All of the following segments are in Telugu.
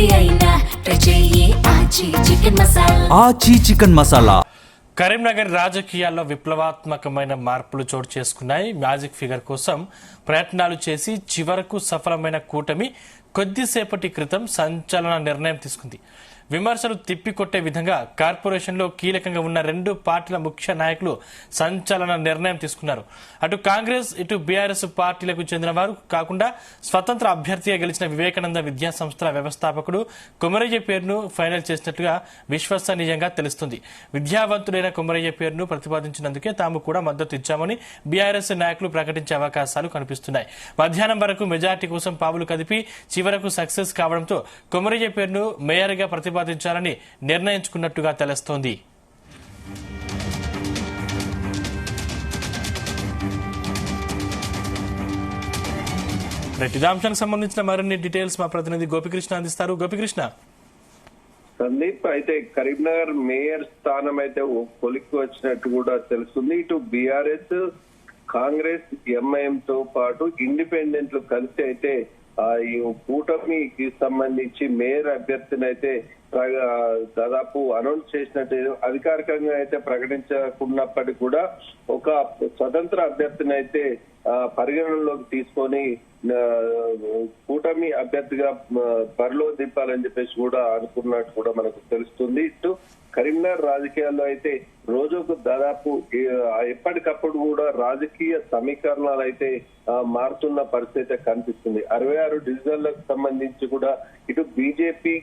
ఏది అయినా ట్రై చెయ్యి ఆచి చికెన్ మసాలా. ఆచి చికెన్ మసాలా. కరీంనగర్ రాజకీయాల్లో విప్లవాత్మకమైన మార్పులు చోటు చేసుకున్నాయి. మ్యాజిక్ ఫిగర్ కోసం ప్రయత్నాలు చేసి చివరకు సఫలమైన కూటమి కొద్దిసేపటి క్రితం సంచలన నిర్ణయం తీసుకుంది. విమర్శలు తిప్పికొట్టే విధంగా కార్పొరేషన్లో కీలకంగా ఉన్న రెండు పార్టీల ముఖ్య నాయకులు సంచలన నిర్ణయం తీసుకున్నారు. అటు కాంగ్రెస్ ఇటు బీఆర్ఎస్ పార్టీలకు చెందిన వారు కాకుండా స్వతంత్ర అభ్యర్థిగా గెలిచిన వివేకానంద విద్యా సంస్థల వ్యవస్థాపకుడు కొమరయ్య పేరును ఫైనల్ చేసినట్లుగా విశ్వసనీయంగా తెలుస్తుంది. విద్యావంతుడైన కొమరయ్య పేరును ప్రతిపాదించినందుకే తాము కూడా మద్దతు ఇచ్చామని బీఆర్ఎస్ నాయకులు ప్రకటించే అవకాశాలు కనిపిస్తున్నాయి. మధ్యాహ్నం వరకు మెజార్టీ కోసం పావులు కదిపి చివరకు సక్సెస్ కావడంతో కొమరయ్య పేరును మేయర్గా ప్రతిపాదించాలని నిర్ణయించుకున్నట్టుగా తెలుస్తోంది. ఇదే అంశానికి సంబంధించిన మరిన్ని డీటెయిల్స్ మా ప్రతినిధి గోపికృష్ణ అందిస్తారు. గోపికృష్ణ. సందీప్, అయితే కరీంనగర్ మేయర్ స్థానం అయితే కొలిక్కి వచ్చినట్టు కూడా తెలుస్తుంది. ఇటు బీఆర్ఎస్, కాంగ్రెస్, ఎంఐఎం తో పాటు ఇండిపెండెంట్లు కలిసి అయితే ఈ కూటమికి సంబంధించి మేయర్ అభ్యర్థిని అయితే దాదాపు అనౌన్స్ చేసినట్టు అధికారికంగా అయితే ప్రకటించకున్నప్పటికీ కూడా ఒక స్వతంత్ర అభ్యర్థిని అయితే పరిగణనలోకి తీసుకొని కూటమి అభ్యర్థిగా బరిలో దింపాలని చెప్పేసి కూడా అనుకున్నట్టు కూడా మనకు తెలుస్తుంది. ఇటు కరీంనగర్ రాజకీయాల్లో అయితే రోజుకు దాదాపు ఎప్పటికప్పుడు కూడా రాజకీయ సమీకరణాలు అయితే మారుతున్న పరిస్థితి కనిపిస్తుంది. 66 డివిజన్లకు సంబంధించి కూడా ఇటు బీజేపీ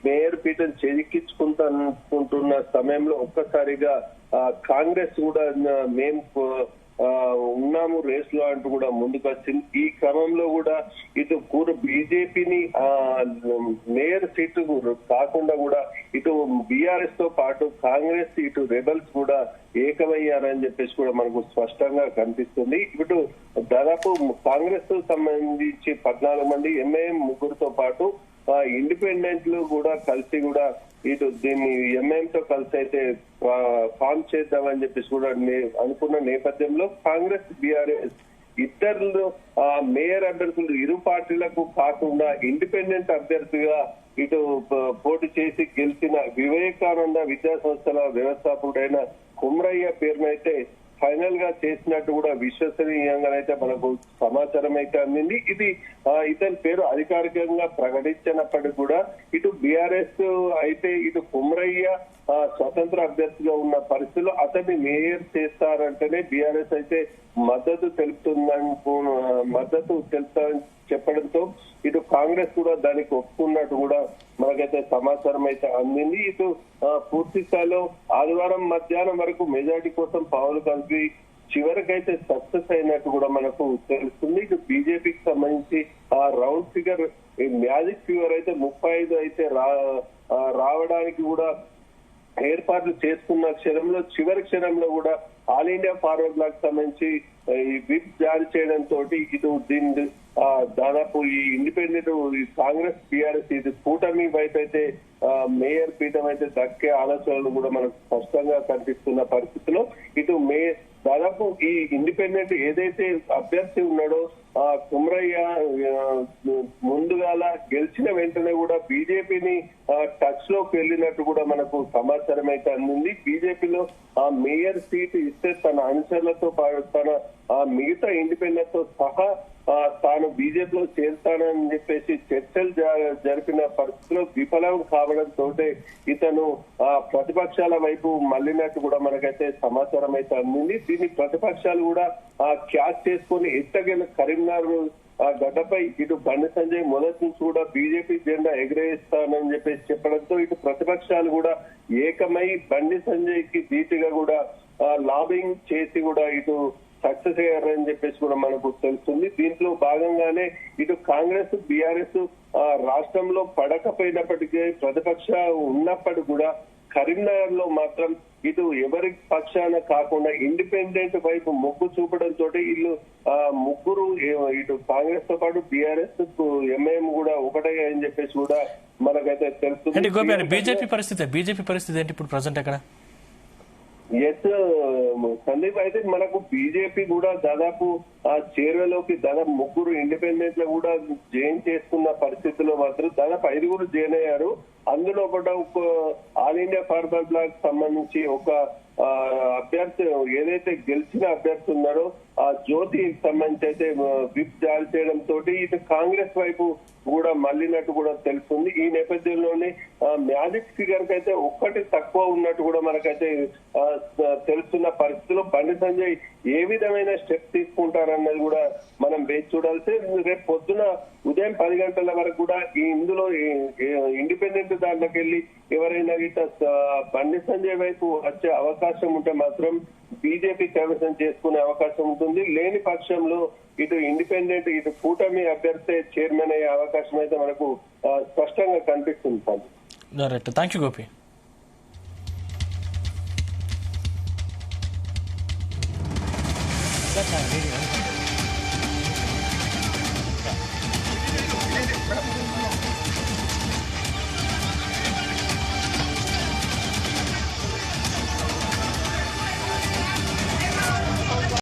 మేయర్ పీఠం చేజిక్కించుకుంటున్న సమయంలో ఒక్కసారిగా కాంగ్రెస్ కూడా మేము ఉన్నాము రేస్ లో అంటూ కూడా ముందుకు వచ్చింది. ఈ క్రమంలో కూడా ఇటు బీజేపీని మేయర్ సీటు కాకుండా కూడా ఇటు బీఆర్ఎస్ తో పాటు కాంగ్రెస్ ఇటు రెబల్స్ కూడా ఏకమయ్యారని చెప్పేసి కూడా మనకు స్పష్టంగా కనిపిస్తుంది. ఇటు దాదాపు కాంగ్రెస్ తో సంబంధించి 14 మంది, ఎంఐఎం 3తో పాటు ఇండిపెండెంట్లు కూడా కలిసి కూడా ఇటు దీన్ని ఎంఐఎం తో కలిసి అయితే ఫామ్ చేద్దామని చెప్పేసి కూడా అనుకున్న నేపథ్యంలో కాంగ్రెస్, బీఆర్ఎస్ ఇద్దరు మేయర్ అభ్యర్థులు ఇరు పార్టీలకు కాకుండా ఇండిపెండెంట్ అభ్యర్థిగా ఇటు పోటీ చేసి గెలిచిన వివేకానంద విద్యా సంస్థల వ్యవస్థాపకుడైన కొమరయ్య పేరునైతే ఫైనల్ గా చేసినట్టు కూడా విశ్వసనీయంగానైతే మనకు సమాచారం అయితే అందింది. ఇది ఇతని పేరు అధికారికంగా ప్రకటించినప్పటికీ కూడా ఇటు బీఆర్ఎస్ అయితే ఇటు కొమరయ్య స్వతంత్ర అభ్యర్థిగా ఉన్న పరిస్థితుల్లో అతన్ని మేయర్ చేస్తారంటేనే బీఆర్ఎస్ అయితే మద్దతు తెలుపుతుందని చెప్పడంతో ఇటు కాంగ్రెస్ కూడా దానికి ఒప్పుకున్నట్టు కూడా మనకైతే సమాచారం అయితే అందింది. ఇటు పూర్తి స్థాయిలో ఆదివారం మధ్యాహ్నం వరకు మెజార్టీ కోసం పావులు కలిపి చివరికైతే సక్సెస్ అయినట్టు కూడా మనకు తెలుస్తుంది. ఇటు బీజేపీకి సంబంధించి ఆ రౌండ్ ఫిగర్ మ్యాజిక్ ఫిగర్ అయితే 35 అయితే రావడానికి కూడా ఏర్పాట్లు చేసుకున్న క్షణంలో చివరి క్షణంలో కూడా ఆల్ ఇండియా ఫార్వర్డ్ బ్లాక్ సంబంధించి ఈ విప్ జారీ చేయడంతో ఇటు దీన్ని దాదాపు ఈ ఇండిపెండెంట్ కాంగ్రెస్, బీఆర్ఎస్ ఇది కూటమి వైపు అయితే మేయర్ పీఠం అయితే దక్కే ఆలోచనలు కూడా మనకు స్పష్టంగా కనిపిస్తున్న పరిస్థితిలో ఇటు దాదాపు ఈ ఇండిపెండెంట్ ఏదైతే అభ్యర్థి ఉన్నాడో కొమరయ్య ముందుగాల గెలిచిన వెంటనే కూడా బీజేపీని టచ్ లోకి వెళ్ళినట్టు కూడా మనకు సమాచారం అయితే అందింది. బీజేపీలో ఆ మేయర్ సీటు ఇస్తే తన అనుచరులతో తన మిగతా ఇండిపెండెంట్ తో సహా తాను బీజేపీలో చేరుతానని చెప్పేసి చర్చలు జరిపిన పరిస్థితిలో విఫలం కావడంతో ఇతను ప్రతిపక్షాల వైపు మళ్ళినట్టు కూడా మనకైతే సమాచారం అయితే అందింది. దీన్ని ప్రతిపక్షాలు కూడా క్యాచ్ చేసుకుని ఎట్టగల కరీంనగర్ గడ్డపై ఇటు బండి సంజయ్ మొదటి నుంచి కూడా బీజేపీ జెండా ఎగరేస్తానని చెప్పేసి చెప్పడంతో ఇటు ప్రతిపక్షాలు కూడా ఏకమై బండి సంజయ్ కి ధీటుగా కూడా లాబింగ్ చేసి కూడా ఇటు సక్సెస్ అయ్యారని చెప్పేసి కూడా మనకు తెలుస్తుంది. దీంట్లో భాగంగానే ఇటు కాంగ్రెస్, బీఆర్ఎస్ రాష్ట్రంలో పడకపోయినప్పటికీ ప్రతిపక్ష ఉన్నప్పటికీ కూడా కరీంనగర్ లో మాత్రం ఇటు ఎవరి పక్షాన కాకుండా ఇండిపెండెంట్ వైపు మొగ్గు చూపడంతో వీళ్ళు ముగ్గురు ఇటు కాంగ్రెస్ తో పాటు బీఆర్ఎస్, ఎంఐఎం కూడా ఒకటే అని చెప్పేసి కూడా మనకైతే తెలుస్తుంది. బీజేపీ పరిస్థితి ఏంటి ఇప్పుడు ప్రజెంట్ అక్కడ? ఎస్ సందీప్, అయితే మనకు బీజేపీ కూడా దాదాపు ఆ చేరువలోకి దాదాపు 3 ఇండిపెండెంట్ లో కూడా జాయిన్ చేసుకున్న పరిస్థితుల్లో మాత్రం దాదాపు 5 జాయిన్ అయ్యారు. అందులో ఒక ఆల్ ఇండియా ఫార్వర్డ్ బ్లాక్ సంబంధించి ఒక అభ్యర్థి ఏదైతే గెలిచిన అభ్యర్థి ఉన్నారో ఆ జ్యోతికి సంబంధించి అయితే విప్ జారీ చేయడం తోటి ఇటు కాంగ్రెస్ వైపు కూడా మళ్ళినట్టు కూడా తెలుస్తుంది. ఈ నేపథ్యంలోనే మ్యాజిక్ ఫిగర్ కి అయితే ఒక్కటి తక్కువ ఉన్నట్టు కూడా మనకైతే తెలుస్తున్న పరిస్థితుల్లో బండి సంజయ్ ఏ విధమైన స్టెప్ తీసుకుంటారన్నది కూడా మనం వేచి చూడాల్సి. రేపు పొద్దున ఉదయం 10 గంటల వరకు కూడా ఇందులో ఇండిపెండెంట్ దాంట్లోకి వెళ్ళి ఎవరైనా గిట్ట బండి సంజయ్ వైపు వచ్చే అవకాశం ఉంటే మాత్రం బీజేపీ కైవసం చేసుకునే అవకాశం ఉంటుంది. లేని పక్షంలో ఇటు ఇండిపెండెంట్ ఇటు కూటమి అభ్యర్థి చైర్మన్ అయ్యే అవకాశం అయితే మనకు స్పష్టంగా కనిపిస్తుంది. Thank you Gopi.